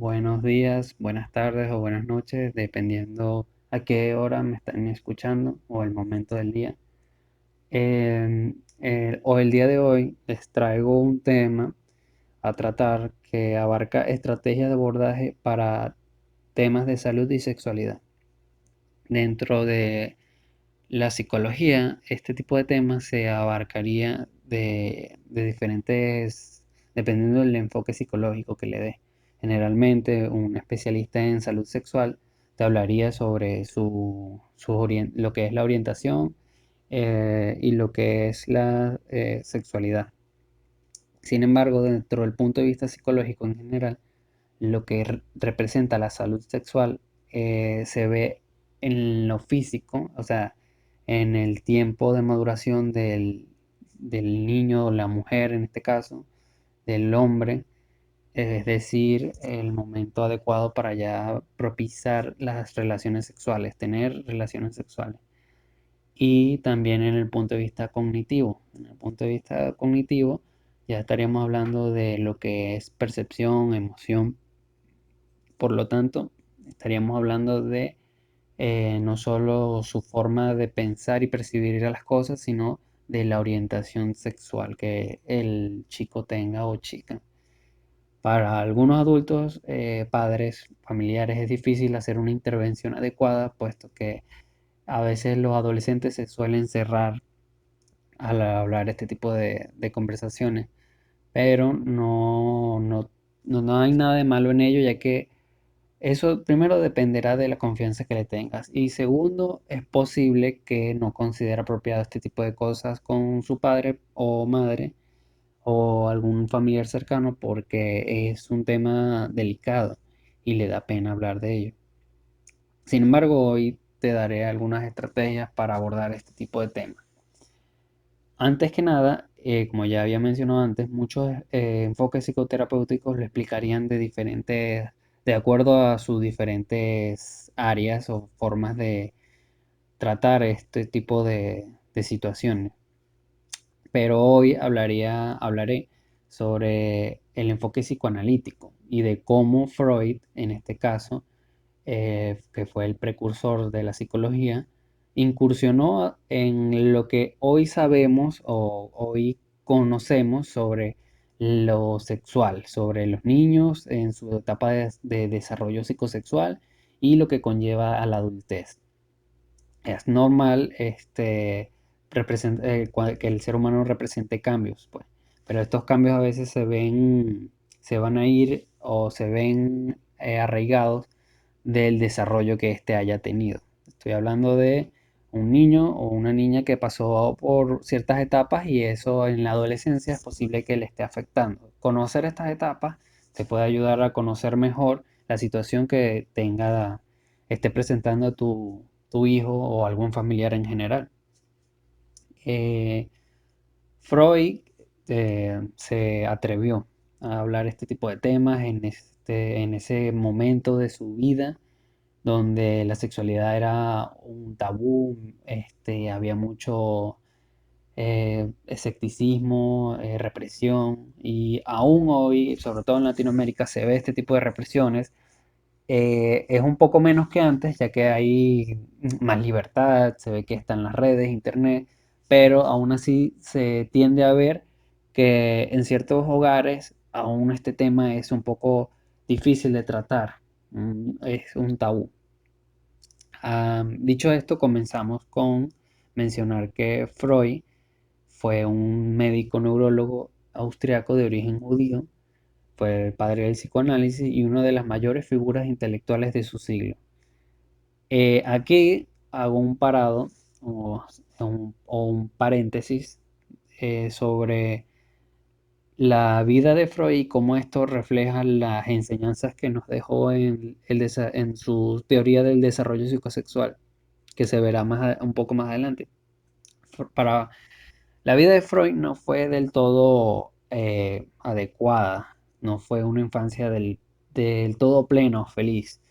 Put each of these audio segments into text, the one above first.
Buenos días, buenas tardes o buenas noches, dependiendo a qué hora me están escuchando o el momento del día. O el día de hoy les traigo un tema a tratar que abarca estrategias de abordaje para temas de salud y sexualidad. Dentro de la psicología, este tipo de temas se abarcaría de diferentes, dependiendo del enfoque psicológico que le dé. Generalmente, un especialista en salud sexual te hablaría sobre lo que es la orientación y lo que es la sexualidad. Sin embargo, dentro del punto de vista psicológico en general, lo que representa la salud sexual se ve en lo físico, o sea, en el tiempo de maduración del niño o la mujer en este caso, del hombre, es decir, el momento adecuado para ya propiciar las relaciones sexuales, tener relaciones sexuales. Y también en el punto de vista cognitivo. En el punto de vista cognitivo ya estaríamos hablando de lo que es percepción, emoción. Por lo tanto, estaríamos hablando de no solo su forma de pensar y percibir las cosas, sino de la orientación sexual que el chico tenga o chica. Para algunos adultos, padres, familiares, es difícil hacer una intervención adecuada, puesto que a veces los adolescentes se suelen cerrar al hablar este tipo de conversaciones, pero no hay nada de malo en ello, ya que eso primero dependerá de la confianza que le tengas. Y segundo, es posible que no considere apropiado este tipo de cosas con su padre o madre o algún familiar cercano porque es un tema delicado y le da pena hablar de ello. Sin embargo, hoy te daré algunas estrategias para abordar este tipo de temas. Antes que nada, como ya había mencionado antes, muchos enfoques psicoterapéuticos lo explicarían de acuerdo a sus diferentes áreas o formas de tratar este tipo de situaciones. Pero hoy hablaré sobre el enfoque psicoanalítico y de cómo Freud, en este caso, que fue el precursor de la psicología, incursionó en lo que hoy sabemos o hoy conocemos sobre lo sexual, sobre los niños en su etapa de desarrollo psicosexual y lo que conlleva a la adultez. Es normal que el ser humano represente cambios, pues, pero estos cambios a veces se van a ir o se ven arraigados del desarrollo que éste haya tenido. Estoy hablando de un niño o una niña que pasó por ciertas etapas y eso en la adolescencia es posible que le esté afectando. Conocer estas etapas te puede ayudar a conocer mejor la situación que esté presentando tu hijo o algún familiar en general. Eh, Freud se atrevió a hablar este tipo de temas en ese momento de su vida donde la sexualidad era un tabú, había mucho escepticismo, represión, y aún hoy, sobre todo en Latinoamérica, se ve este tipo de represiones. Es un poco menos que antes, ya que hay más libertad, se ve que están las redes, internet, pero aún así se tiende a ver que en ciertos hogares aún este tema es un poco difícil de tratar, es un tabú. Dicho esto, comenzamos con mencionar que Freud fue un médico neurólogo austriaco de origen judío, fue el padre del psicoanálisis y una de las mayores figuras intelectuales de su siglo. Aquí hago un parado o un paréntesis sobre la vida de Freud y cómo esto refleja las enseñanzas que nos dejó en su teoría del desarrollo psicosexual, que se verá un poco más adelante. Para la vida de Freud no fue del todo adecuada, no fue una infancia del todo pleno, feliz.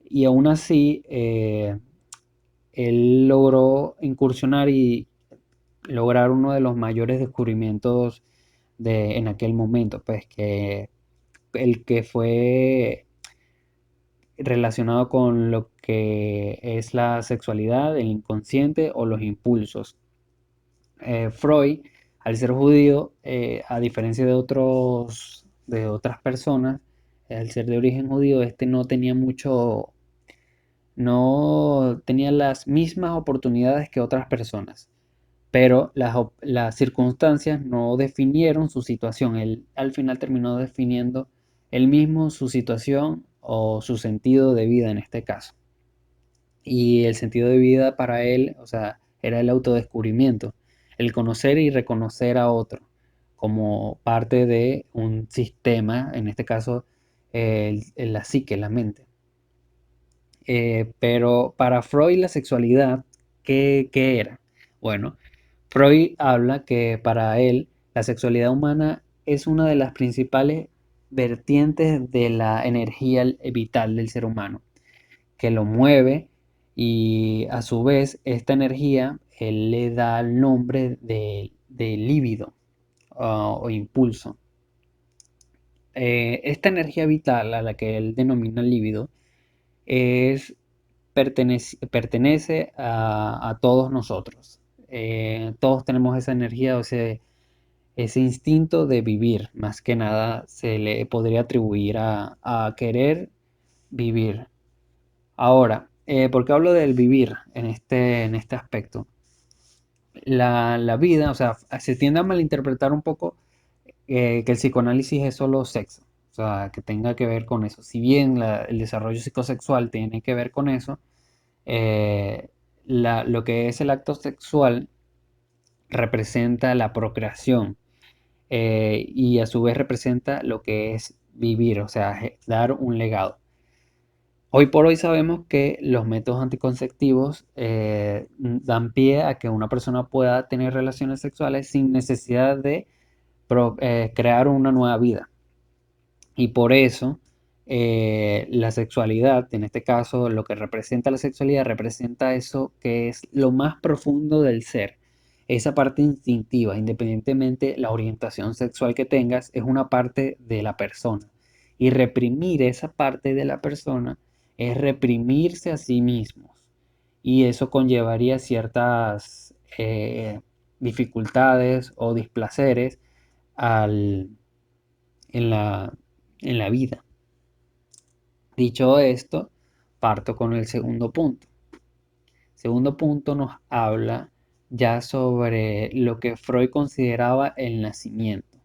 Y aún así, él logró incursionar y lograr uno de los mayores descubrimientos en aquel momento, pues que el que fue relacionado con lo que es la sexualidad, el inconsciente o los impulsos. Freud, al ser judío, a diferencia de otras personas, al ser de origen judío, este no tenía las mismas oportunidades que otras personas, pero las circunstancias no definieron su situación. Él al final terminó definiendo él mismo su situación o su sentido de vida en este caso. Y el sentido de vida para él, o sea, era el autodescubrimiento, el conocer y reconocer a otro como parte de un sistema, en este caso la psique, la mente. Pero para Freud la sexualidad, ¿qué era? Bueno, Freud habla que para él la sexualidad humana es una de las principales vertientes de la energía vital del ser humano, que lo mueve y a su vez esta energía él le da el nombre de líbido o impulso. Esta energía vital a la que él denomina líbido es, pertenece a todos nosotros. Todos tenemos esa energía o ese instinto de vivir. Más que nada se le podría atribuir a querer vivir. Ahora, ¿por qué hablo del vivir en este aspecto? La vida, o sea, se tiende a malinterpretar un poco que el psicoanálisis es solo sexo, o sea, que tenga que ver con eso. Si bien el desarrollo psicosexual tiene que ver con eso, eh, lo que es el acto sexual representa la procreación y a su vez representa lo que es vivir, o sea, dar un legado. Hoy por hoy sabemos que los métodos anticonceptivos dan pie a que una persona pueda tener relaciones sexuales sin necesidad de crear una nueva vida. Y por eso la sexualidad, en este caso lo que representa la sexualidad, representa eso que es lo más profundo del ser. Esa parte instintiva, independientemente la orientación sexual que tengas, es una parte de la persona. Y reprimir esa parte de la persona es reprimirse a sí mismos. Y eso conllevaría ciertas dificultades o displaceres al, en en la vida. Dicho esto, parto con el segundo punto. Segundo punto nos habla ya sobre lo que Freud consideraba el nacimiento.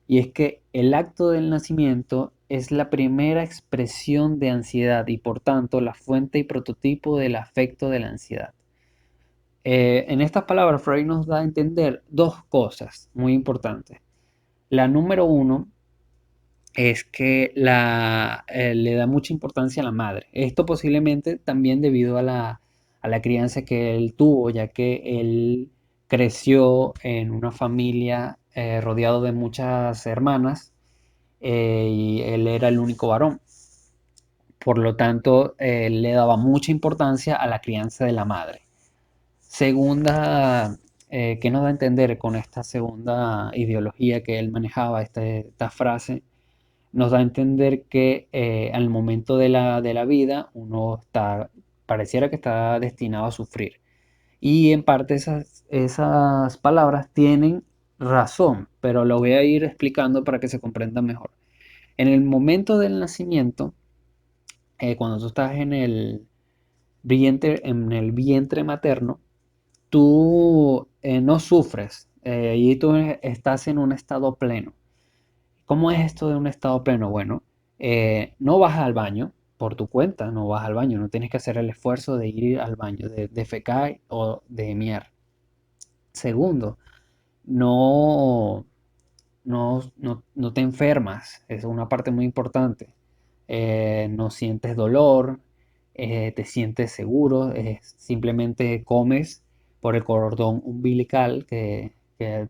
Y es que el acto del nacimiento es la primera expresión de ansiedad y por tanto la fuente y prototipo del afecto de la ansiedad. En estas palabras Freud nos da a entender dos cosas muy importantes. La número uno es que le da mucha importancia a la madre. Esto posiblemente también debido a la crianza que él tuvo, ya que él creció en una familia rodeado de muchas hermanas y él era el único varón. Por lo tanto, él le daba mucha importancia a la crianza de la madre. Segunda, ¿qué nos da a entender con esta segunda ideología que él manejaba, esta frase? Nos da a entender que al momento de de la vida uno pareciera que está destinado a sufrir. Y en parte esas palabras tienen razón, pero lo voy a ir explicando para que se comprenda mejor. En el momento del nacimiento, cuando tú estás en el vientre materno, tú no sufres y tú estás en un estado pleno. ¿Cómo es esto de un estado pleno? Bueno, no vas al baño por tu cuenta, no vas al baño, no tienes que hacer el esfuerzo de ir al baño, de defecar o de mear. Segundo, no, no te enfermas, es una parte muy importante. No sientes dolor, te sientes seguro, simplemente comes por el cordón umbilical que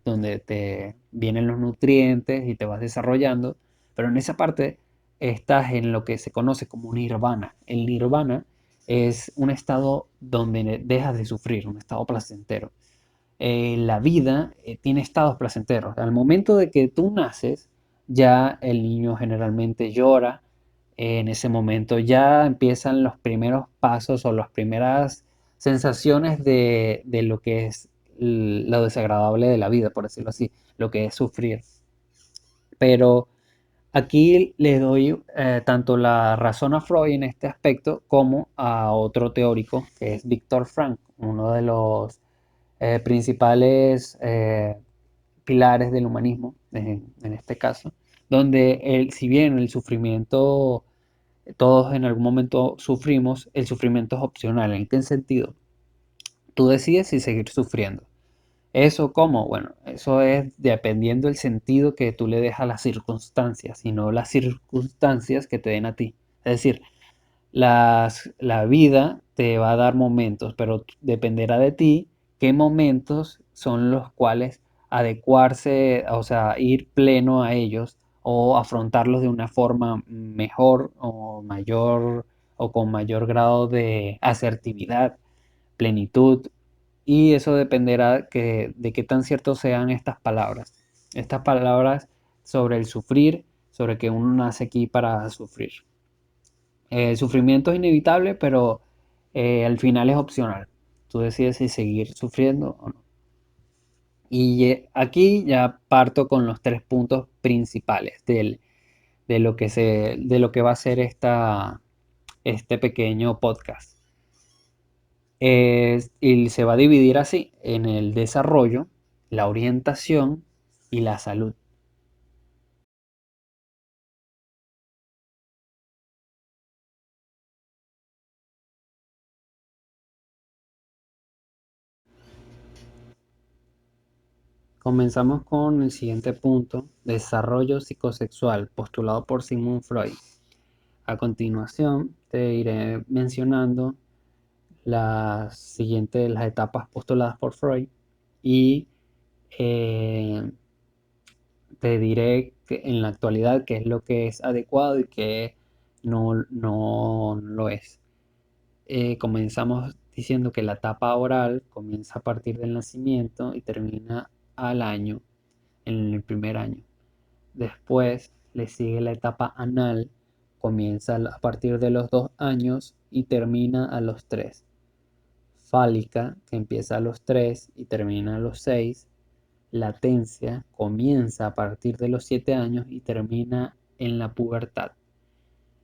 donde te vienen los nutrientes y te vas desarrollando, pero en esa parte estás en lo que se conoce como nirvana. El nirvana es un estado donde dejas de sufrir, un estado placentero. La vida tiene estados placenteros. Al momento de que tú naces, ya el niño generalmente llora, En ese momento ya empiezan los primeros pasos o las primeras sensaciones de lo que es lo desagradable de la vida, por decirlo así, lo que es sufrir. Pero aquí le doy tanto la razón a Freud en este aspecto como a otro teórico que es Viktor Frankl, uno de los principales pilares del humanismo, en este caso, donde si bien el sufrimiento, todos en algún momento sufrimos, el sufrimiento es opcional. ¿En qué sentido? Tú decides si seguir sufriendo. ¿Eso cómo? Bueno, eso es dependiendo del sentido que tú le des a las circunstancias y no las circunstancias que te den a ti. Es decir, la vida te va a dar momentos, pero dependerá de ti qué momentos son los cuales adecuarse, o sea, ir pleno a ellos o afrontarlos de una forma mejor o mayor o con mayor grado de asertividad, plenitud, y eso dependerá de qué tan ciertos sean estas palabras. Estas palabras sobre el sufrir, sobre que uno nace aquí para sufrir. El sufrimiento es inevitable, pero al final es opcional. Tú decides si seguir sufriendo o no. Y aquí ya parto con los tres puntos principales de lo que va a ser este pequeño podcast. Y se va a dividir así en el desarrollo, la orientación y la salud. Comenzamos con el siguiente punto, desarrollo psicosexual, postulado por Sigmund Freud. A continuación, te iré mencionando las etapas postuladas por Freud y eh, te diré que en la actualidad qué es lo que es adecuado y qué no lo es. Comenzamos diciendo que la etapa oral comienza a partir del nacimiento y termina al año, en el primer año. Después le sigue la etapa anal, comienza a partir de los 2 años y termina a los 3. Fálica, que empieza a los 3 y termina a los 6. Latencia, comienza a partir de los 7 años y termina en la pubertad.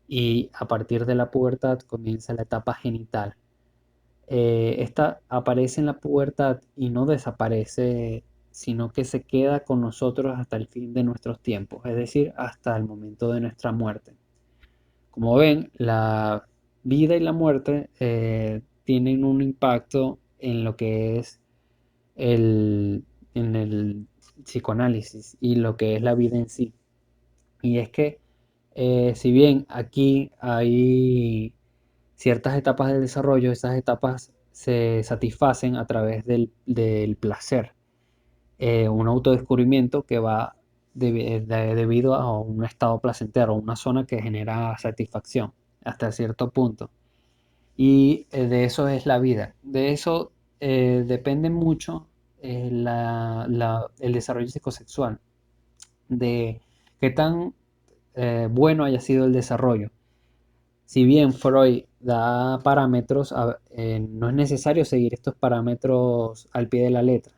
Y a partir de la pubertad comienza la etapa genital. Esta aparece en la pubertad y no desaparece, sino que se queda con nosotros hasta el fin de nuestros tiempos, es decir, hasta el momento de nuestra muerte. Como ven, la vida y la muerte tienen un impacto en lo que es el, en el psicoanálisis y lo que es la vida en sí. Y es que, si bien aquí hay ciertas etapas del desarrollo, esas etapas se satisfacen a través del placer, un autodescubrimiento que va debido a un estado placentero, una zona que genera satisfacción hasta cierto punto. Y de eso es la vida. De eso depende mucho el desarrollo psicosexual, de qué tan bueno haya sido el desarrollo. Si bien Freud da parámetros, no es necesario seguir estos parámetros al pie de la letra.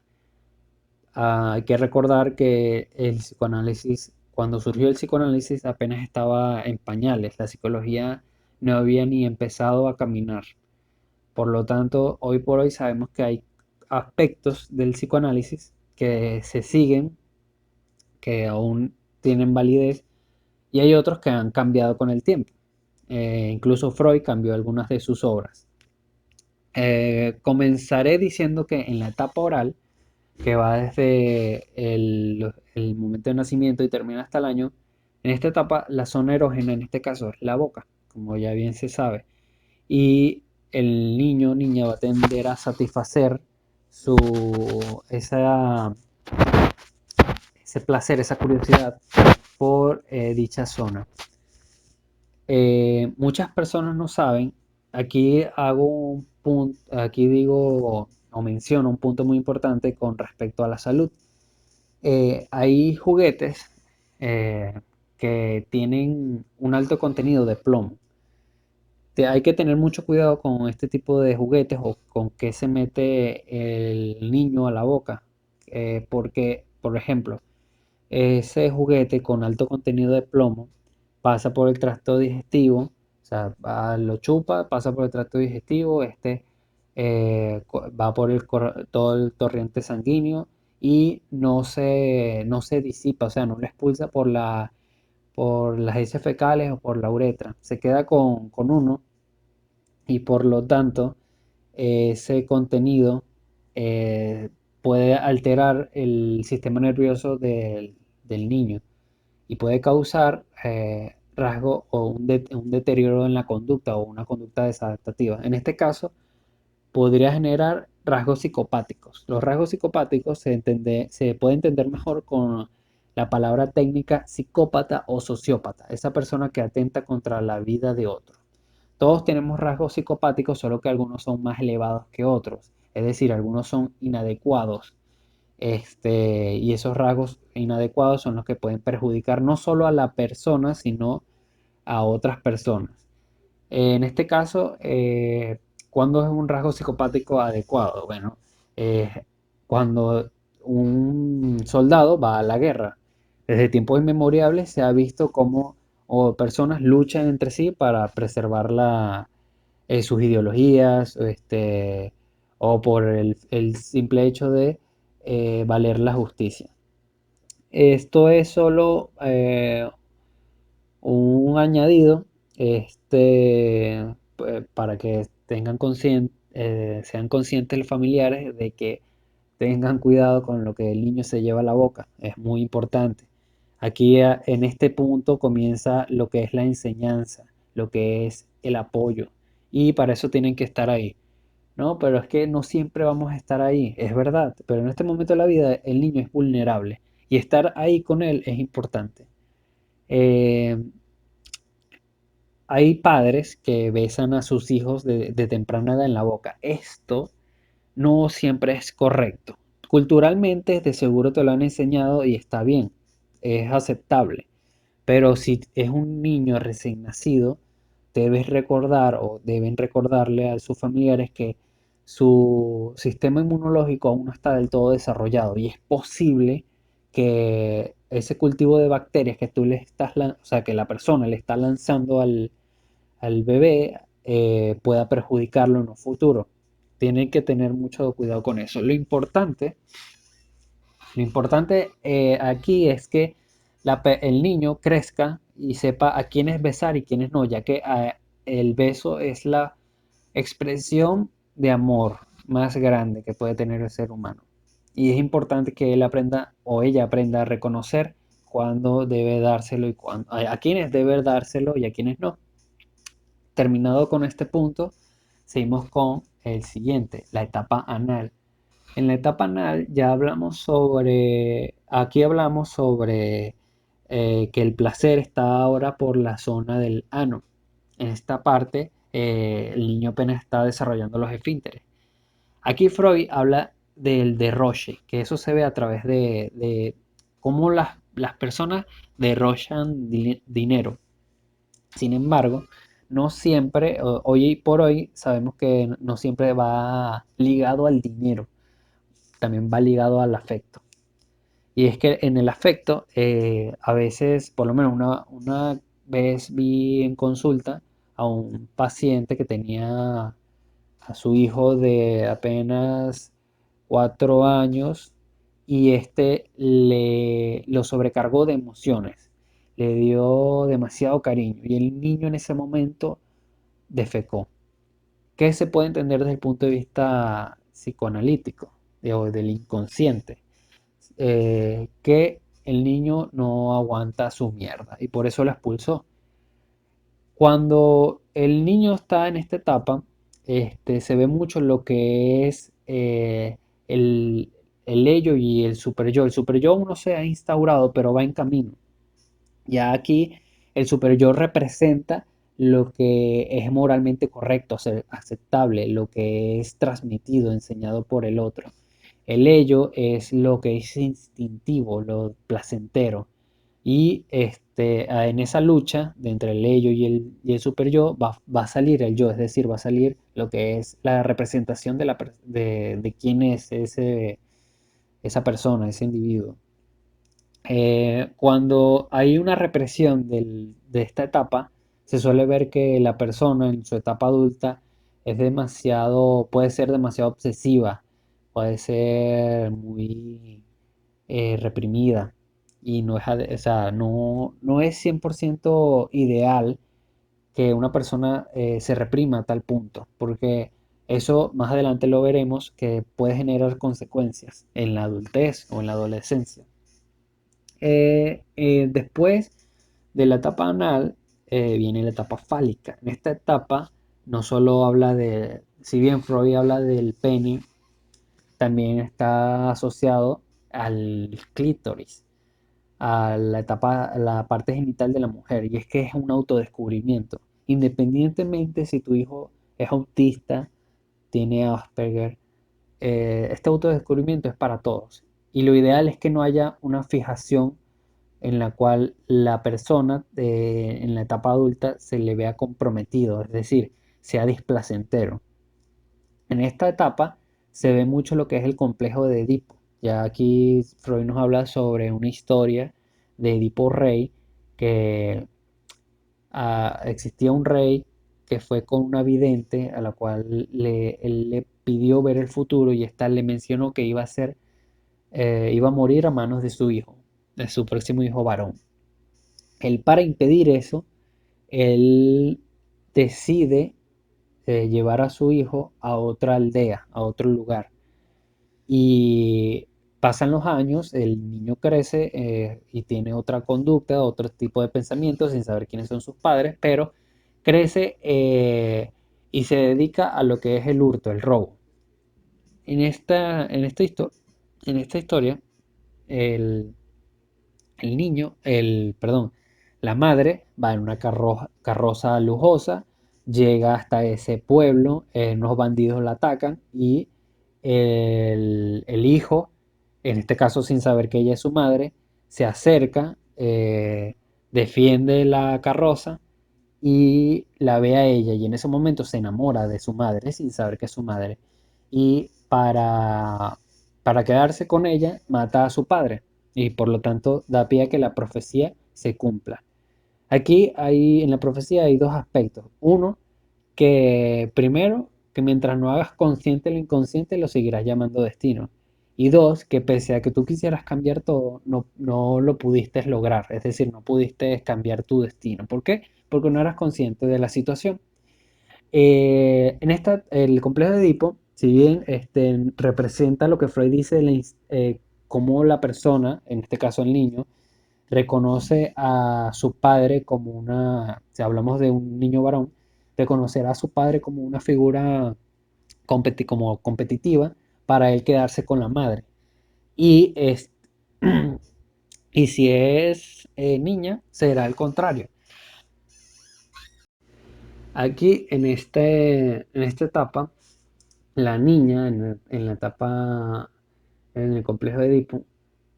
Hay que recordar que el psicoanálisis, cuando surgió el psicoanálisis, apenas estaba en pañales. La psicología no había ni empezado a caminar. Por lo tanto, hoy por hoy sabemos que hay aspectos del psicoanálisis que se siguen, que aún tienen validez, y hay otros que han cambiado con el tiempo. Incluso Freud cambió algunas de sus obras. Comenzaré diciendo que en la etapa oral, que va desde el momento de nacimiento y termina hasta el año, en esta etapa la zona erógena, en este caso, es la boca, como ya bien se sabe. Y el niño o niña va a tender a satisfacer esa, ese placer, esa curiosidad por dicha zona. Muchas personas no saben, aquí hago un punto, aquí digo o menciono un punto muy importante con respecto a la salud. Hay juguetes eh, que tienen un alto contenido de plomo. Hay que tener mucho cuidado con este tipo de juguetes o con qué se mete el niño a la boca. Porque, por ejemplo, ese juguete con alto contenido de plomo pasa por el tracto digestivo, o sea, lo chupa, pasa por el tracto digestivo, va por todo el torrente sanguíneo y no se disipa, o sea, no lo expulsa por las heces fecales o por la uretra, se queda con uno y por lo tanto ese contenido eh, puede alterar el sistema nervioso del niño y puede causar rasgo o un deterioro en la conducta o una conducta desadaptativa. En este caso, podría generar rasgos psicopáticos. Los rasgos psicopáticos se puede entender mejor con la palabra técnica psicópata o sociópata, esa persona que atenta contra la vida de otro. Todos tenemos rasgos psicopáticos, solo que algunos son más elevados que otros, es decir, algunos son inadecuados. Y esos rasgos inadecuados son los que pueden perjudicar no solo a la persona, sino a otras personas. En este caso, ¿cuándo es un rasgo psicopático adecuado? Bueno, cuando un soldado va a la guerra. Desde tiempos inmemoriales se ha visto cómo personas luchan entre sí para preservar sus ideologías, o por el simple hecho de valer la justicia. Esto es solo un añadido para que sean conscientes los familiares de que tengan cuidado con lo que el niño se lleva a la boca. Es muy importante. Aquí en este punto comienza lo que es la enseñanza, lo que es el apoyo. Y para eso tienen que estar ahí. No, pero es que no siempre vamos a estar ahí, es verdad. Pero en este momento de la vida el niño es vulnerable y estar ahí con él es importante. Eh, Hay padres que besan a sus hijos de temprana edad en la boca. Esto no siempre es correcto. Culturalmente, de seguro te lo han enseñado y está bien, es aceptable. Pero si es un niño recién nacido, debes recordar o deben recordarle a sus familiares que su sistema inmunológico aún no está del todo desarrollado y es posible que ese cultivo de bacterias que o sea, que la persona le está lanzando al bebé pueda perjudicarlo en un futuro. Tienen que tener mucho cuidado con eso. Lo importante aquí es que el niño crezca y sepa a quiénes besar y quiénes no, ya que el beso es la expresión de amor más grande que puede tener el ser humano. Y es importante que él aprenda o ella aprenda a reconocer cuándo debe dárselo y a quiénes debe dárselo y a quiénes no. Terminado con este punto, seguimos con el siguiente, la etapa anal. En la etapa anal ya aquí hablamos sobre que el placer está ahora por la zona del ano. En esta parte, el niño apenas está desarrollando los esfínteres. Aquí Freud habla del derroche, que eso se ve a través de cómo las personas derrochan dinero. Sin embargo, no siempre, hoy por hoy, sabemos que no siempre va ligado al dinero, también va ligado al afecto. Y es que en el afecto, a veces, por lo menos una vez vi en consulta a un paciente que tenía a su hijo de apenas 4 años y lo sobrecargó de emociones, le dio demasiado cariño y el niño en ese momento defecó. ¿Qué se puede entender desde el punto de vista psicoanalítico o del inconsciente? Que el niño no aguanta su mierda y por eso la expulsó. Cuando el niño está en esta etapa, se ve mucho lo que es el, el ello y el super yo. El super yo aún no se ha instaurado, pero va en camino. Ya aquí el super yo representa lo que es moralmente correcto, aceptable, lo que es transmitido, enseñado por el otro. El ello es lo que es instintivo, lo placentero. Y en esa lucha de entre el ello y el super yo, va a salir el yo, es decir, va a salir lo que es la representación de quién es esa persona, ese individuo. Cuando hay una represión de esta etapa, se suele ver que la persona en su etapa adulta puede ser demasiado obsesiva, puede ser muy reprimida y o sea, no es 100% ideal que una persona se reprima a tal punto, porque eso más adelante lo veremos que puede generar consecuencias en la adultez o en la adolescencia. Después de la etapa anal viene la etapa fálica. En esta etapa no solo habla si bien Freud habla del pene, también está asociado al clítoris, a la parte genital de la mujer, y es que es un autodescubrimiento. Independientemente si tu hijo es autista, tiene Asperger, este autodescubrimiento es para todos. Y lo ideal es que no haya una fijación en la cual la persona en la etapa adulta se le vea comprometido, es decir, sea displacentero. En esta etapa se ve mucho lo que es el complejo de Edipo. Ya aquí Freud nos habla sobre una historia de Edipo Rey, que existía un rey que fue con una vidente a la cual él le pidió ver el futuro y esta le mencionó que iba a morir a manos de su hijo, de su próximo hijo varón. Él, para impedir eso, él decide llevar a su hijo a otra aldea, a otro lugar. Y pasan los años, el niño crece y tiene otra conducta, otro tipo de pensamientos sin saber quiénes son sus padres, pero crece y se dedica a lo que es el hurto, el robo. En esta historia, el, perdón, la madre va en una carroza lujosa, llega hasta ese pueblo, unos bandidos la atacan y el hijo, en este caso sin saber que ella es su madre, se acerca, defiende la carroza y la ve a ella y en ese momento se enamora de su madre sin saber que es su madre y para quedarse con ella mata a su padre y por lo tanto da pie a que la profecía se cumpla. Aquí en la profecía hay dos aspectos. Uno, que primero, que mientras no hagas consciente lo inconsciente, lo seguirás llamando destino. Y dos, que pese a que tú quisieras cambiar todo, no lo pudiste lograr. Es decir, no pudiste cambiar tu destino. ¿Por qué? Porque no eras consciente de la situación. El complejo de Edipo, si bien representa lo que Freud dice cómo la persona, en este caso el niño, reconoce a su padre como si hablamos de un niño varón, reconocerá a su padre como una figura como competitiva para él quedarse con la madre. Y, y si es niña, será el contrario. Aquí en esta etapa, la niña en la etapa, en el complejo de Edipo,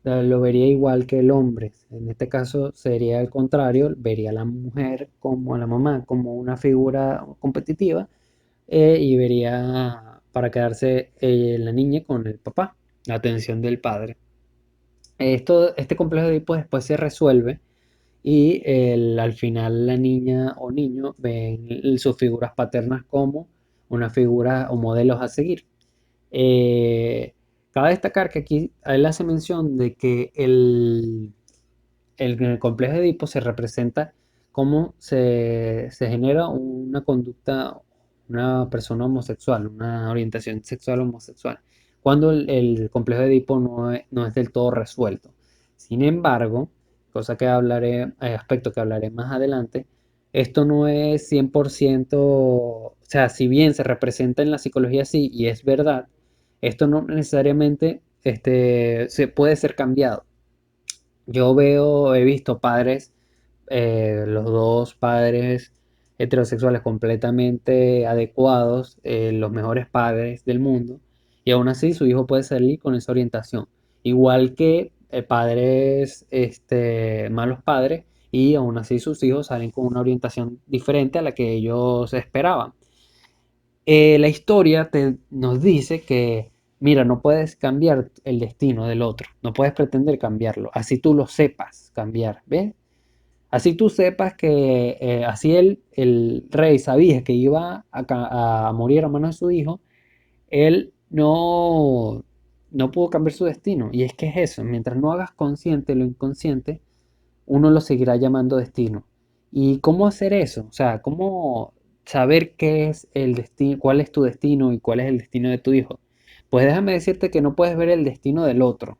lo vería igual que el hombre. En este caso sería el contrario, vería a la mujer como a la mamá como una figura competitiva y vería para quedarse la niña con el papá, la atención del padre. Este complejo de Edipo después se resuelve y al final la niña o niño ven sus figuras paternas como una figura o modelos a seguir. Eh, Cabe destacar que aquí él hace mención de que en el complejo de Edipo se representa cómo se genera una conducta, una persona homosexual, una orientación sexual homosexual, cuando el complejo de Edipo no es del todo resuelto. Sin embargo, aspecto que hablaré más adelante, esto no es 100%, o sea, si bien se representa en la psicología así y es verdad, esto no necesariamente se puede ser cambiado. He visto padres, los dos padres heterosexuales completamente adecuados, los mejores padres del mundo, y aún así su hijo puede salir con esa orientación. Igual que padres, malos padres, y aún así sus hijos salen con una orientación diferente a la que ellos esperaban. La historia nos dice que, mira, no puedes cambiar el destino del otro, no puedes pretender cambiarlo, así tú lo sepas cambiar, ¿ves? Así tú sepas que así el rey sabía que iba a morir a manos de su hijo, él no pudo cambiar su destino. Y es que es eso, mientras no hagas consciente lo inconsciente, uno lo seguirá llamando destino. ¿Y cómo hacer eso? O sea, ¿cómo saber qué es el destino, cuál es tu destino y cuál es el destino de tu hijo? Pues déjame decirte que no puedes ver el destino del otro,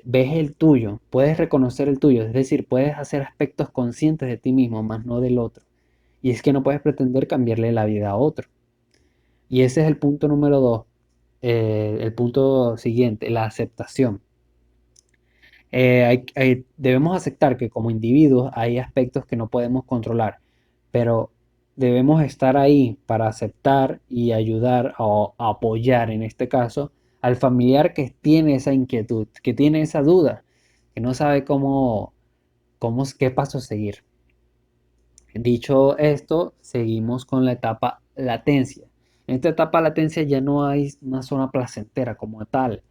ves el tuyo, puedes reconocer el tuyo, es decir, puedes hacer aspectos conscientes de ti mismo, más no del otro. Y es que no puedes pretender cambiarle la vida a otro. Y ese es el punto número dos. El punto siguiente, la aceptación. Debemos aceptar que como individuos hay aspectos que no podemos controlar, pero debemos estar ahí para aceptar y ayudar o apoyar, en este caso, al familiar que tiene esa inquietud, que tiene esa duda, que no sabe qué paso seguir. Dicho esto, seguimos con la etapa latencia. En esta etapa latencia ya no hay una zona placentera como tal.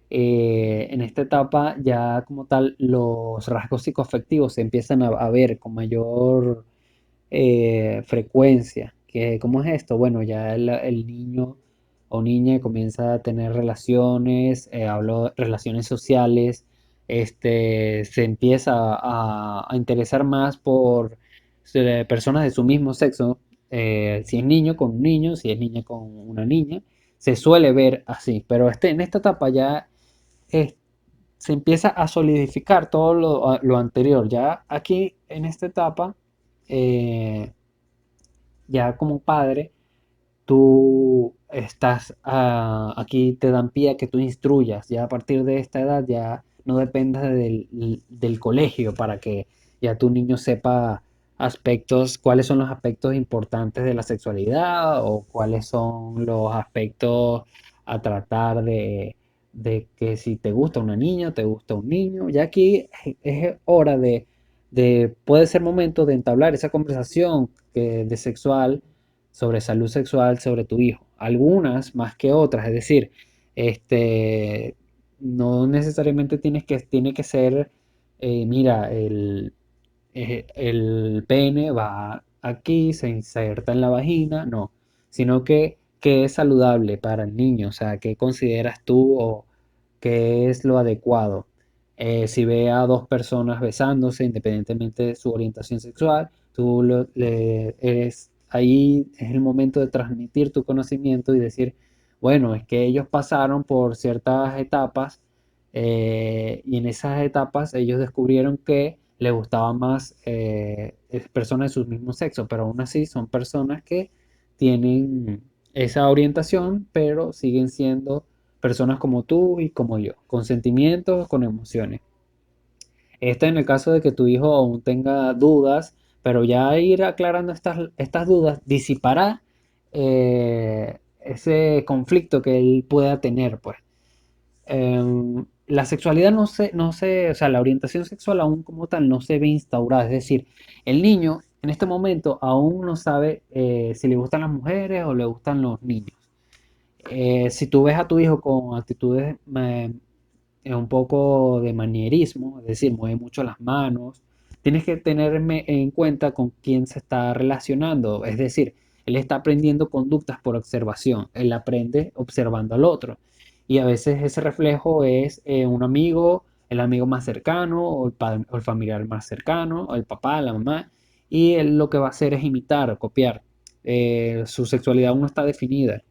En esta etapa ya como tal los rasgos psicoafectivos se empiezan a ver con mayor frecuencia. ¿Cómo es esto? Bueno, ya el niño o niña comienza a tener relaciones, hablo relaciones sociales, se empieza a interesar más por personas de su mismo sexo, si es niño con un niño, si es niña con una niña, se suele ver así, pero en esta etapa ya es- se empieza a solidificar todo lo anterior. Ya aquí en esta etapa, eh, ya como padre, tú estás aquí, te dan pie a que tú instruyas. Ya a partir de esta edad ya no dependas del colegio para que ya tu niño sepa aspectos, cuáles son los aspectos importantes de la sexualidad o cuáles son los aspectos a tratar de que si te gusta una niña, te gusta un niño. Ya aquí es hora puede ser momento de entablar esa conversación de sexual sobre salud sexual sobre tu hijo. Algunas más que otras, es decir, este, no necesariamente tiene que ser, mira, el pene va aquí, se inserta en la vagina, no, sino que es saludable para el niño, o sea, qué consideras tú o qué es lo adecuado. Si ve a dos personas besándose, independientemente de su orientación sexual, ahí es el momento de transmitir tu conocimiento y decir, bueno, es que ellos pasaron por ciertas etapas y en esas etapas ellos descubrieron que les gustaban más personas de su mismo sexo, pero aún así son personas que tienen esa orientación, pero siguen siendo personas como tú y como yo, con sentimientos, con emociones. Este en el caso de que tu hijo aún tenga dudas, pero ya ir aclarando estas dudas disipará ese conflicto que él pueda tener, pues. La sexualidad o sea, la orientación sexual aún como tal no se ve instaurada. Es decir, el niño en este momento aún no sabe si le gustan las mujeres o le gustan los niños. Si tú ves a tu hijo con actitudes un poco de manierismo, es decir, mueve mucho las manos, tienes que tenerme en cuenta con quién se está relacionando. Es decir, él está aprendiendo conductas por observación, él aprende observando al otro. Y a veces ese reflejo es un amigo, el amigo más cercano, o el familiar más cercano, o el papá, la mamá, y él lo que va a hacer es imitar, copiar. Su sexualidad aún no está definida.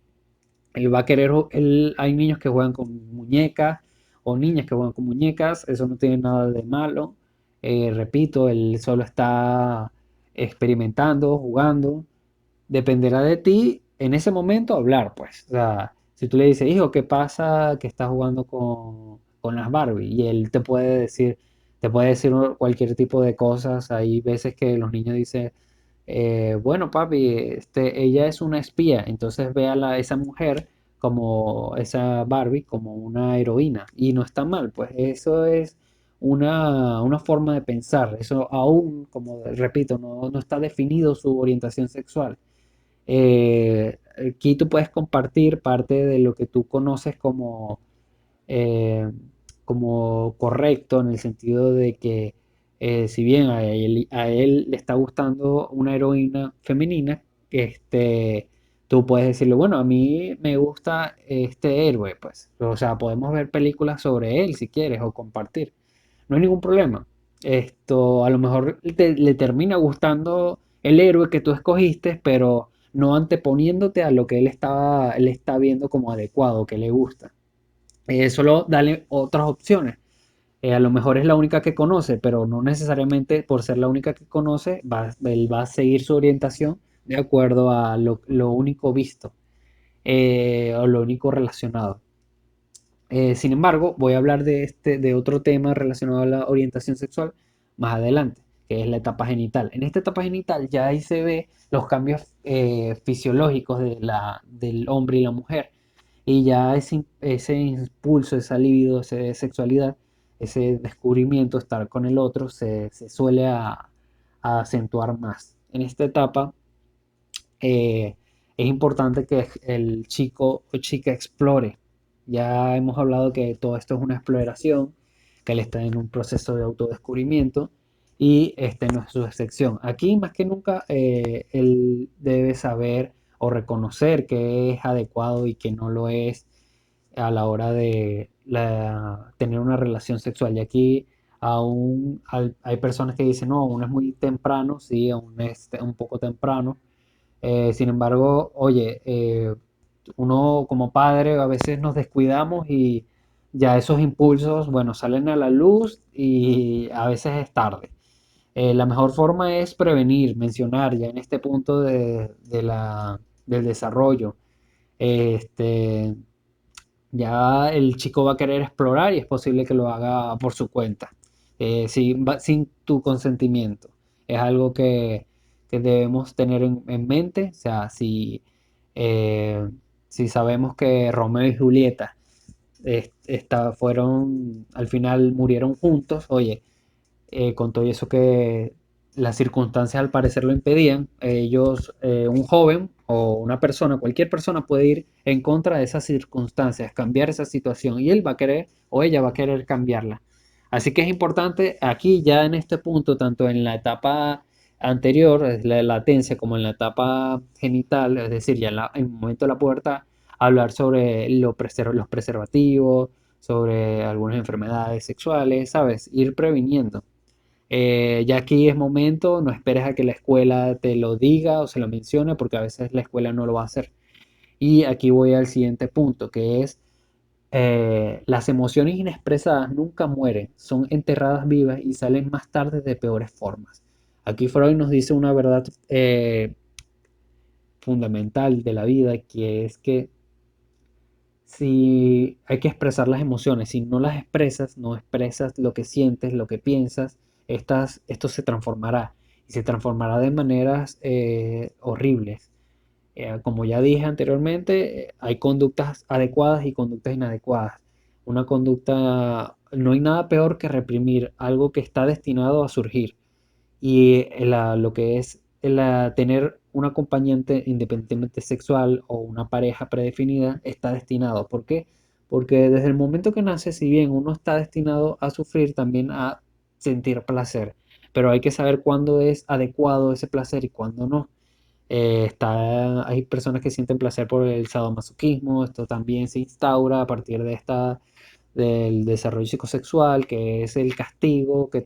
Él va a querer, hay niños que juegan con muñecas o niñas que juegan con muñecas, eso no tiene nada de malo. Repito, él solo está experimentando, jugando. Dependerá de ti en ese momento hablar, pues. O sea, si tú le dices, hijo, ¿qué pasa que estás jugando con las Barbie? Y él te puede decir cualquier tipo de cosas. Hay veces que los niños dicen, bueno, papi, ella es una espía, entonces ve a esa mujer como esa Barbie como una heroína y no está mal, pues eso es una forma de pensar. Eso aún, como repito, no está definido su orientación sexual. Aquí tú puedes compartir parte de lo que tú conoces eh, como correcto, en el sentido de que si bien a él le está gustando una heroína femenina, tú puedes decirle, bueno, a mí me gusta este héroe, pues. O sea, podemos ver películas sobre él si quieres o compartir. No hay ningún problema. A lo mejor le termina gustando el héroe que tú escogiste, pero no anteponiéndote a lo que él está viendo como adecuado, que le gusta. Solo dale otras opciones. A lo mejor es la única que conoce, pero no necesariamente por ser la única que conoce, él va a seguir su orientación de acuerdo a lo único visto o lo único relacionado. Sin embargo, voy a hablar de otro tema relacionado a la orientación sexual más adelante, que es la etapa genital. En esta etapa genital ya ahí se ve los cambios fisiológicos del hombre y la mujer. Y ya ese impulso, esa libido, esa sexualidad, ese descubrimiento, estar con el otro, se suele a acentuar más. En esta etapa es importante que el chico o chica explore. Ya hemos hablado que todo esto es una exploración, que él está en un proceso de autodescubrimiento y este no es su excepción. Aquí más que nunca él debe saber o reconocer que es adecuado y que no lo es a la hora de tener una relación sexual. Y aquí hay personas que dicen, no, aún es muy temprano, sí, aún es un poco temprano. Sin embargo, oye, uno como padre a veces nos descuidamos y ya esos impulsos, bueno, salen a la luz y a veces es tarde. La mejor forma es prevenir, mencionar ya en este punto del desarrollo. Este, ya el chico va a querer explorar y es posible que lo haga por su cuenta, sin tu consentimiento. Es algo que debemos tener en mente. O sea, eh, si sabemos que Romeo y Julieta al final murieron juntos, oye, con todo eso que las circunstancias al parecer lo impedían, un joven o una persona, cualquier persona puede ir en contra de esas circunstancias, cambiar esa situación y él va a querer o ella va a querer cambiarla. Así que es importante aquí ya en este punto, tanto en la etapa anterior, es la latencia, como en la etapa genital, es decir, ya en el momento de la pubertad, hablar sobre los preservativos, sobre algunas enfermedades sexuales, ¿sabes? Ir previniendo. Ya aquí es momento, no esperes a que la escuela te lo diga o se lo mencione, porque a veces la escuela no lo va a hacer. Y aquí voy al siguiente punto, que es las emociones inexpresadas nunca mueren, son enterradas vivas y salen más tarde de peores formas. Aquí Freud nos dice una verdad fundamental de la vida, que es que si hay que expresar las emociones, si no las expresas, no expresas lo que sientes, lo que piensas, esto se transformará y se transformará de maneras horribles. Como ya dije anteriormente, hay conductas adecuadas y conductas inadecuadas. Una conducta, no hay nada peor que reprimir algo que está destinado a surgir. Y lo que es tener un acompañante independientemente sexual o una pareja predefinida está destinado. ¿Por qué? Porque desde el momento que nace, si bien uno está destinado a sufrir, también a sentir placer. Pero hay que saber cuándo es adecuado ese placer y cuándo no. Hay personas que sienten placer por el sadomasoquismo. Esto también se instaura a partir del desarrollo psicosexual, que es el castigo, que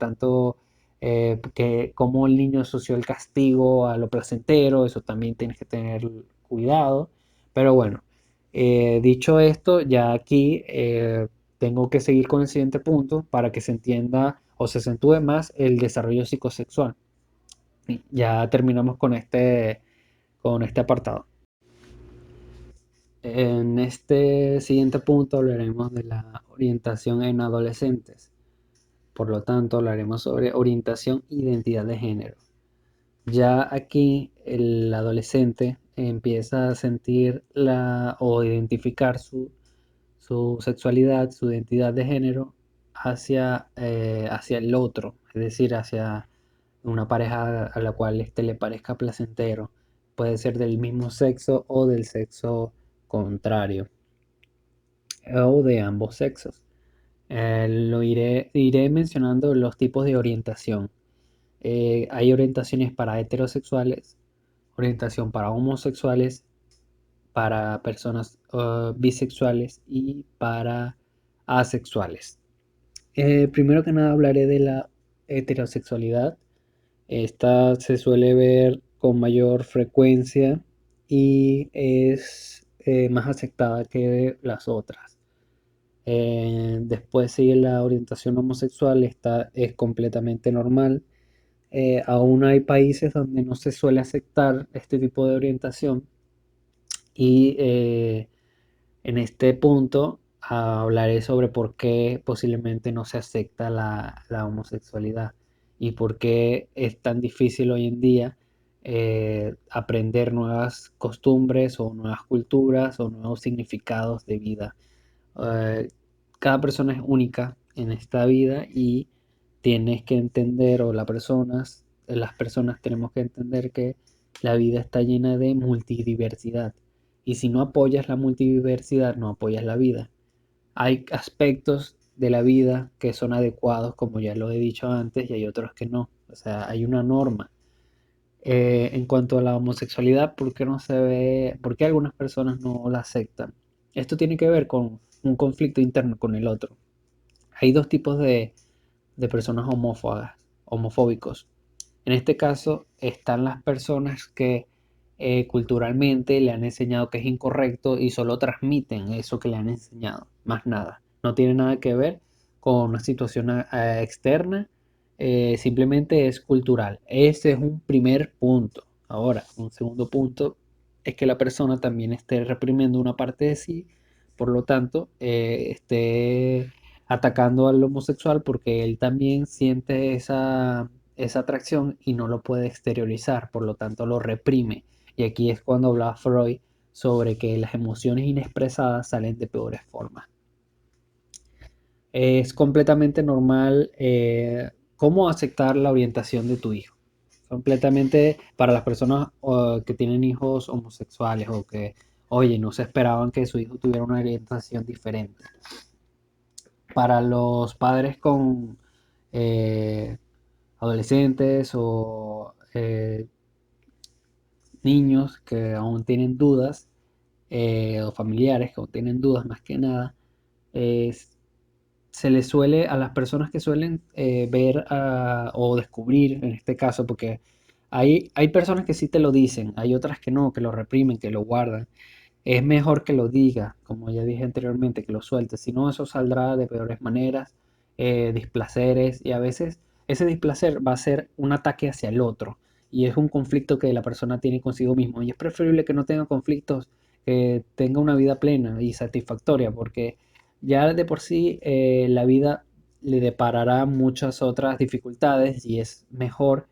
como el niño asoció el castigo a lo placentero. Eso también tienes que tener cuidado. Pero bueno, dicho esto, ya aquí tengo que seguir con el siguiente punto para que se entienda o se acentúe más el desarrollo psicosexual. Ya terminamos con este apartado. En este siguiente punto hablaremos de la orientación en adolescentes. Por lo tanto, hablaremos sobre orientación e identidad de género. Ya aquí el adolescente empieza a sentir o identificar su sexualidad, su identidad de género hacia el otro, es decir, hacia una pareja a la cual le parezca placentero. Puede ser del mismo sexo o del sexo contrario, o de ambos sexos. Iré mencionando los tipos de orientación. Hay orientaciones para heterosexuales, orientación para homosexuales, para personas bisexuales y para asexuales. Primero que nada hablaré de la heterosexualidad. Esta se suele ver con mayor frecuencia y es más aceptada que las otras. Después sigue la orientación homosexual, esta es completamente normal. Aún hay países donde no se suele aceptar este tipo de orientación y en este punto hablaré sobre por qué posiblemente no se acepta la homosexualidad y por qué es tan difícil hoy en día aprender nuevas costumbres o nuevas culturas o nuevos significados de vida. Eh, Cada persona es única en esta vida y tienes que entender, o las personas tenemos que entender que la vida está llena de multidiversidad. Y si no apoyas la multidiversidad, no apoyas la vida. Hay aspectos de la vida que son adecuados, como ya lo he dicho antes, y hay otros que no. O sea, hay una norma. En cuanto a la homosexualidad, ¿por qué no se ve, por qué algunas personas no la aceptan? Esto tiene que ver con un conflicto interno con el otro. Hay dos tipos de personas homofóbicos. En este caso están las personas que culturalmente le han enseñado que es incorrecto y solo transmiten eso que le han enseñado, más nada. No tiene nada que ver con una situación externa, simplemente es cultural. Ese es un primer punto. Ahora, un segundo punto es que la persona también esté reprimiendo una parte de sí, por lo tanto, esté atacando al homosexual porque él también siente esa atracción y no lo puede exteriorizar, por lo tanto lo reprime. Y aquí es cuando hablaba Freud sobre que las emociones inexpresadas salen de peores formas. Es completamente normal cómo aceptar la orientación de tu hijo. Completamente para las personas que tienen hijos homosexuales o que, oye, no se esperaban que su hijo tuviera una orientación diferente. Para los padres con eh, adolescentes o niños que aún tienen dudas, o familiares que aún tienen dudas más que nada, es- se les suele, a las personas que suelen ver o descubrir, en este caso, porque hay personas que sí te lo dicen, hay otras que no, que lo reprimen, que lo guardan. Es mejor que lo diga, como ya dije anteriormente, que lo suelte, si no eso saldrá de peores maneras, displaceres, y a veces ese displacer va a ser un ataque hacia el otro, y es un conflicto que la persona tiene consigo mismo, y es preferible que no tenga conflictos, que tenga una vida plena y satisfactoria, porque ya de por sí la vida le deparará muchas otras dificultades, y es mejor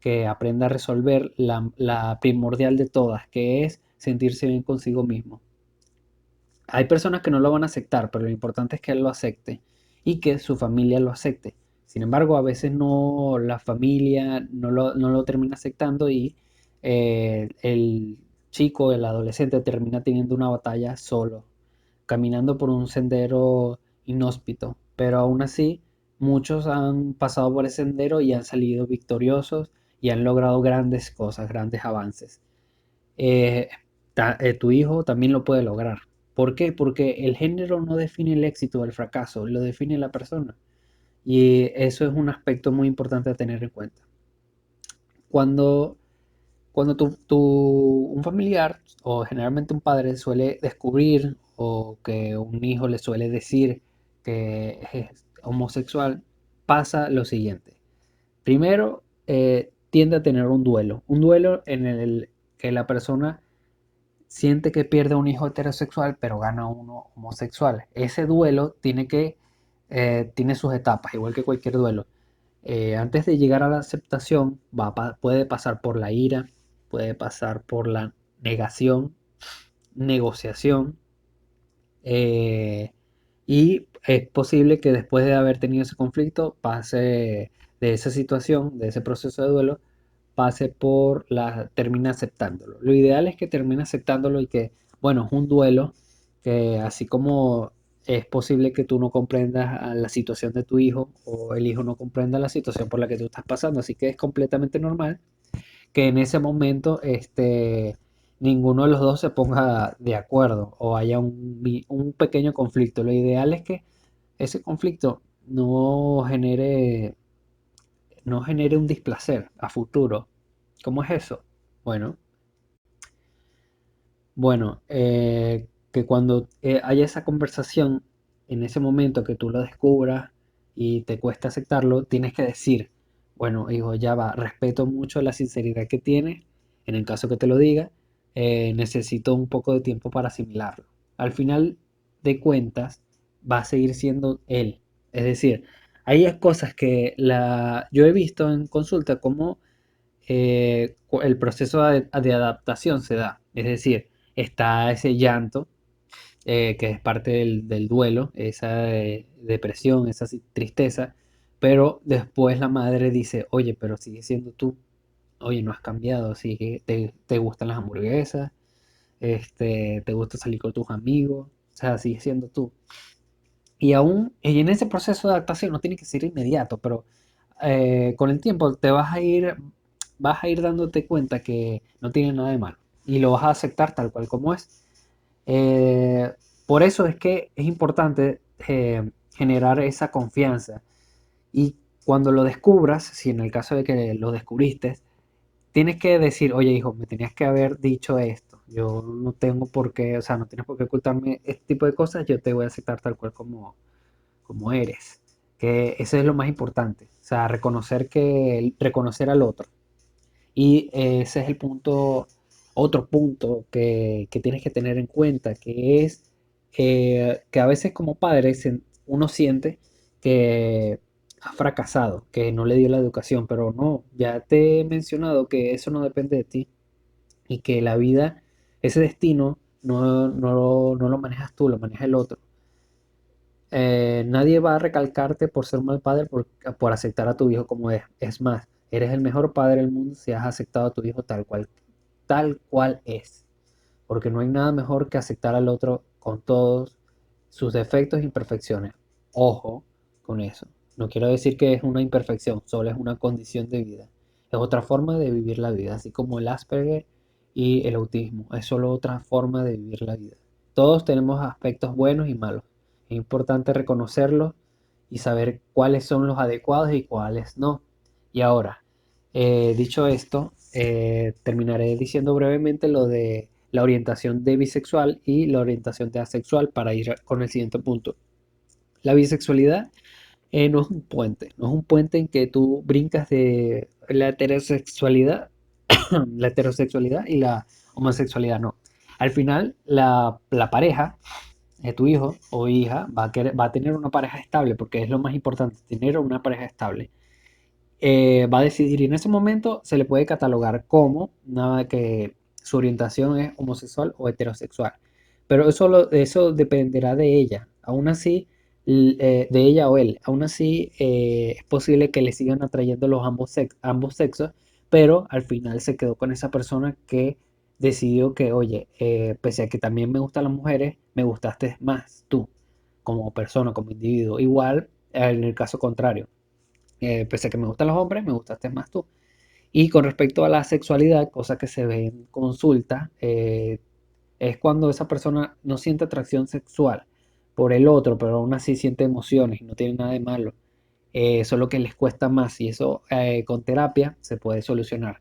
que aprenda a resolver la primordial de todas, que es sentirse bien consigo mismo. Hay personas que no lo van a aceptar, pero lo importante es que él lo acepte y que su familia lo acepte. Sin embargo, a veces no, la familia no lo termina aceptando y el chico, el adolescente termina teniendo una batalla solo, caminando por un sendero inhóspito. Pero aún así, muchos han pasado por ese sendero y han salido victoriosos y han logrado grandes cosas, grandes avances. eh, Tu hijo también lo puede lograr. ¿Por qué? Porque el género no define el éxito o el fracaso, lo define la persona. Y eso es un aspecto muy importante a tener en cuenta. Cuando, cuando un familiar o generalmente un padre suele descubrir o que un hijo le suele decir que es homosexual, pasa lo siguiente. Primero, tiende a tener un duelo en el que la persona siente que pierde un hijo heterosexual, pero gana uno homosexual. Ese duelo tiene sus etapas, igual que cualquier duelo. Antes de llegar a la aceptación, puede pasar por la ira, puede pasar por la negación, negociación, eh, Y es posible que después de haber tenido ese conflicto, pase de esa situación, de ese proceso de duelo, pase por termine aceptándolo. Lo ideal es que termine aceptándolo y que, bueno, es un duelo, que así como es posible que tú no comprendas a la situación de tu hijo o el hijo no comprenda la situación por la que tú estás pasando, así que es completamente normal que en ese momento ninguno de los dos se ponga de acuerdo o haya un pequeño conflicto. Lo ideal es que ese conflicto no genere un displacer a futuro. ¿Cómo es eso? Bueno, que cuando haya esa conversación, en ese momento que tú lo descubras y te cuesta aceptarlo, tienes que decir, bueno, hijo, ya va, respeto mucho la sinceridad que tienes, en el caso que te lo diga, necesito un poco de tiempo para asimilarlo. Al final de cuentas, va a seguir siendo él. Es decir, hay cosas que yo he visto en consulta como el proceso de adaptación se da. Es decir, está ese llanto que es parte del duelo, esa depresión, esa tristeza, pero después la madre dice, oye, pero sigue siendo tú, oye, no has cambiado, sigue, te gustan las hamburguesas, te gusta salir con tus amigos, o sea, sigue siendo tú. Y en ese proceso de adaptación no tiene que ser inmediato, pero con el tiempo vas a ir dándote cuenta que no tiene nada de malo y lo vas a aceptar tal cual como es. Eh, por eso es que es importante generar esa confianza y cuando lo descubras, si en el caso de que lo descubriste, tienes que decir, oye hijo, me tenías que haber dicho esto. Yo no tengo por qué, o sea, no tienes por qué ocultarme este tipo de cosas, yo te voy a aceptar tal cual como eres. Que eso es lo más importante. O sea, reconocer al otro. Y ese es otro punto que tienes que tener en cuenta, que es que a veces como padre uno siente que ha fracasado, que no le dio la educación, pero no, ya te he mencionado que eso no depende de ti y que la vida, ese destino, no lo manejas tú, lo maneja el otro. Nadie va a recalcarte por ser un mal padre por aceptar a tu hijo como es. Es más, eres el mejor padre del mundo si has aceptado a tu hijo tal cual es. Porque no hay nada mejor que aceptar al otro con todos sus defectos e imperfecciones. Ojo con eso. No quiero decir que es una imperfección, solo es una condición de vida. Es otra forma de vivir la vida, así como el Asperger y el autismo. Es solo otra forma de vivir la vida. Todos tenemos aspectos buenos y malos. Es importante reconocerlos y saber cuáles son los adecuados y cuáles no. Y ahora, dicho esto, terminaré diciendo brevemente lo de la orientación de bisexual y la orientación de asexual para ir con el siguiente punto. La bisexualidad no es un puente, no es un puente en que tú brincas de la heterosexualidad y la homosexualidad, no. Al final, la pareja de tu hijo o hija va a tener una pareja estable, porque es lo más importante, tener una pareja estable. Va a decidir y en ese momento se le puede catalogar como nada que su orientación es homosexual o heterosexual. Pero eso dependerá de ella. Aún así, de ella o él. Aún así, es posible que le sigan atrayendo ambos sexos, pero al final se quedó con esa persona que decidió que, oye, pese a que también me gustan las mujeres, me gustaste más tú, como persona, como individuo. Igual en el caso contrario, pese a que me gustan los hombres, me gustaste más tú. Y con respecto a la sexualidad, cosa que se ve en consulta, es cuando esa persona no siente atracción sexual por el otro, pero aún así siente emociones y no tiene nada de malo. Solo que les cuesta más y eso con terapia se puede solucionar.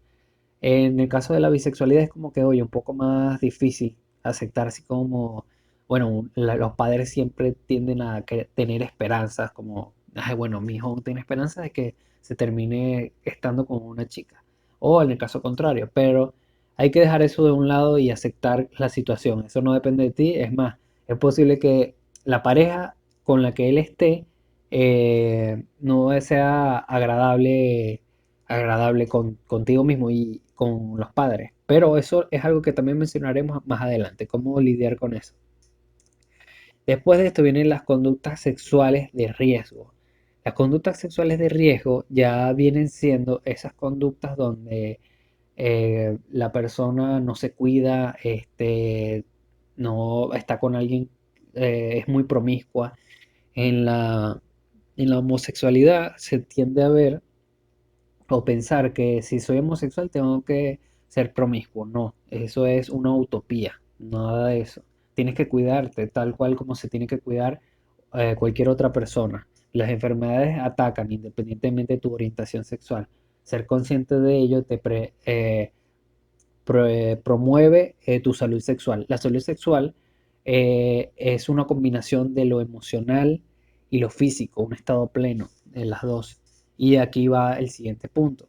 En el caso de la bisexualidad es como que, oye, un poco más difícil aceptar así como, bueno, los padres siempre tienden a tener esperanzas como, ay, bueno, mi hijo tiene esperanzas de que se termine estando con una chica. O en el caso contrario, pero hay que dejar eso de un lado y aceptar la situación. Eso no depende de ti. Es más, es posible que la pareja con la que él esté no sea agradable contigo mismo y con los padres. Pero eso es algo que también mencionaremos más adelante, cómo lidiar con eso. Después de esto vienen las conductas sexuales de riesgo. Las conductas sexuales de riesgo ya vienen siendo esas conductas donde la persona no se cuida, no está con alguien, es muy promiscua. En la homosexualidad se tiende a ver o pensar que si soy homosexual tengo que ser promiscuo. No, eso es una utopía, nada de eso. Tienes que cuidarte tal cual como se tiene que cuidar cualquier otra persona. Las enfermedades atacan independientemente de tu orientación sexual. Ser consciente de ello promueve tu salud sexual. La salud sexual es una combinación de lo emocional y lo físico, un estado pleno en las dos. Y aquí va el siguiente punto.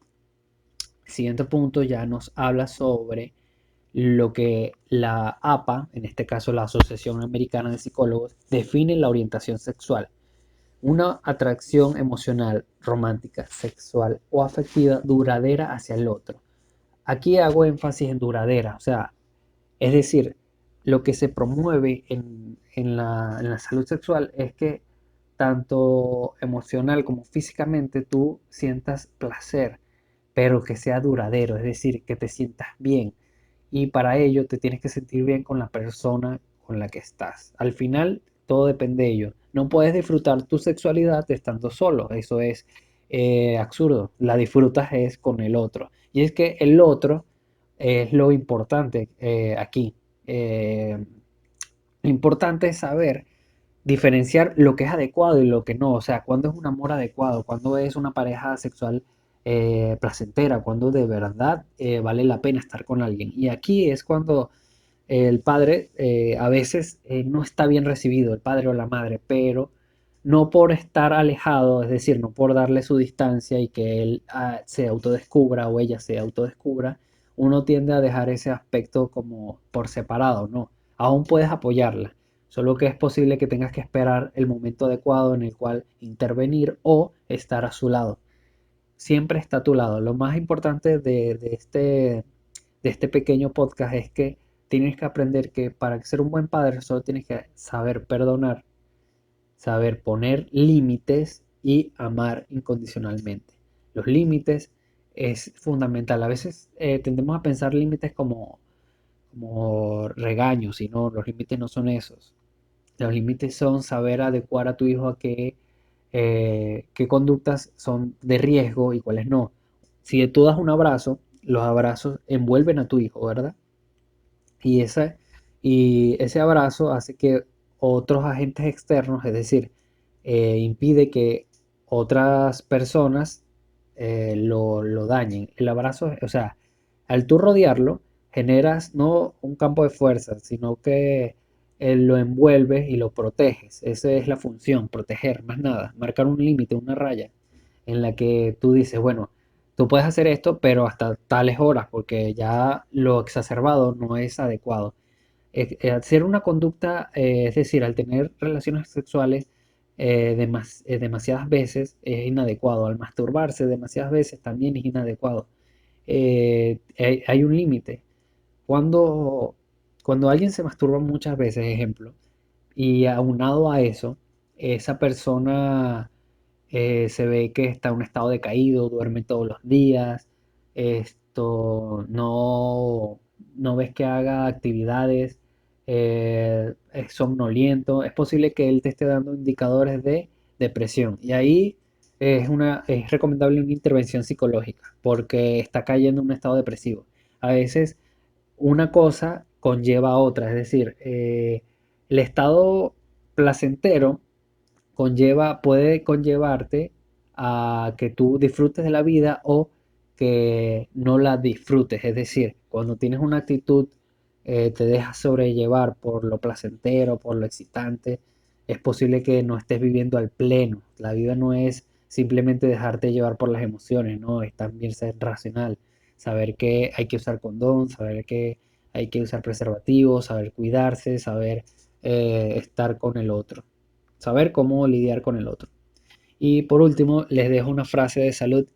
El siguiente punto ya nos habla sobre lo que la APA, en este caso la Asociación Americana de Psicólogos, define la orientación sexual. Una atracción emocional, romántica, sexual o afectiva duradera hacia el otro. Aquí hago énfasis en duradera, o sea, es decir, lo que se promueve en la salud sexual es que tanto emocional como físicamente tú sientas placer, pero que sea duradero, es decir, que te sientas bien. Y para ello te tienes que sentir bien con la persona con la que estás. Al final, todo depende de ello. No puedes disfrutar tu sexualidad estando solo, eso es absurdo. La disfrutas es con el otro. Y es que el otro es lo importante aquí. Eh, lo importante es saber diferenciar lo que es adecuado y lo que no. O sea, cuándo es un amor adecuado, cuándo es una pareja sexual placentera, cuándo de verdad vale la pena estar con alguien. Y aquí es cuando el padre a veces no está bien recibido, el padre o la madre, pero no por estar alejado, es decir, no por darle su distancia y que él se autodescubra o ella se autodescubra, uno tiende a dejar ese aspecto como por separado, ¿no? Aún puedes apoyarla, solo que es posible que tengas que esperar el momento adecuado en el cual intervenir o estar a su lado. Siempre está a tu lado. Lo más importante de este pequeño podcast es que tienes que aprender que para ser un buen padre solo tienes que saber perdonar, saber poner límites y amar incondicionalmente. Los límites es fundamental. A veces tendemos a pensar límites como regaños, y no, los límites no son esos. Los límites son saber adecuar a tu hijo a qué conductas son de riesgo y cuáles no. Si tú das un abrazo, los abrazos envuelven a tu hijo, ¿verdad? Y, y ese abrazo hace que otros agentes externos, es decir, impide que otras personas lo dañen. El abrazo, o sea, al tú rodearlo, generas no un campo de fuerza, sino que lo envuelves y lo proteges. Esa es la función, proteger, más nada, marcar un límite, una raya en la que tú dices, bueno, tú puedes hacer esto, pero hasta tales horas, porque ya lo exacerbado no es adecuado. Hacer una conducta, es decir, al tener relaciones sexuales demasiadas veces es inadecuado. Al masturbarse demasiadas veces también es inadecuado. Hay un límite. Cuando, cuando alguien se masturba muchas veces, ejemplo, y aunado a eso, esa persona se ve que está en un estado decaído, duerme todos los días, no ves que haga actividades, es somnoliento, es posible que él te esté dando indicadores de depresión. Y ahí es recomendable una intervención psicológica porque está cayendo en un estado depresivo. A veces una cosa conlleva a otra, es decir, el estado placentero puede conllevarte a que tú disfrutes de la vida o que no la disfrutes. Es decir, cuando tienes una actitud, te dejas sobrellevar por lo placentero, por lo excitante, es posible que no estés viviendo al pleno. La vida no es simplemente dejarte llevar por las emociones, no, es también ser racional, saber que hay que usar condón, saber que hay que usar preservativos, saber cuidarse, saber estar con el otro, saber cómo lidiar con el otro. Y por último, les dejo una frase de salud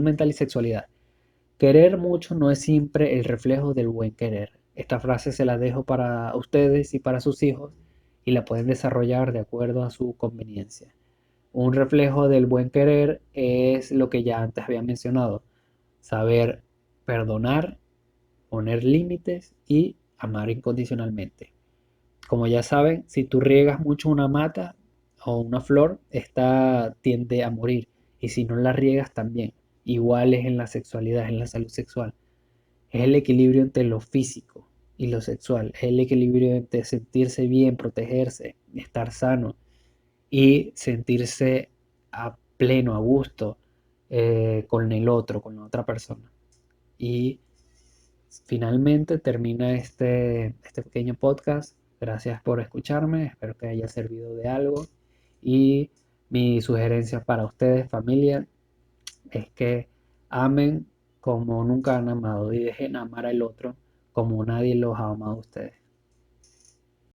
mental y sexualidad. Querer mucho no es siempre el reflejo del buen querer. Esta frase se la dejo para ustedes y para sus hijos y la pueden desarrollar de acuerdo a su conveniencia. Un reflejo del buen querer es lo que ya antes había mencionado, saber perdonar, poner límites y amar incondicionalmente. Como ya saben, si tú riegas mucho una mata o una flor, esta tiende a morir. Y si no la riegas también. Igual es en la sexualidad, en la salud sexual. Es el equilibrio entre lo físico y lo sexual. Es el equilibrio entre sentirse bien, protegerse, estar sano y sentirse a pleno, a gusto con el otro, con la otra persona. Y finalmente termina este pequeño podcast. Gracias por escucharme, espero que haya servido de algo. Y mi sugerencia para ustedes, familia, es que amen como nunca han amado y dejen amar al otro como nadie los ha amado a ustedes.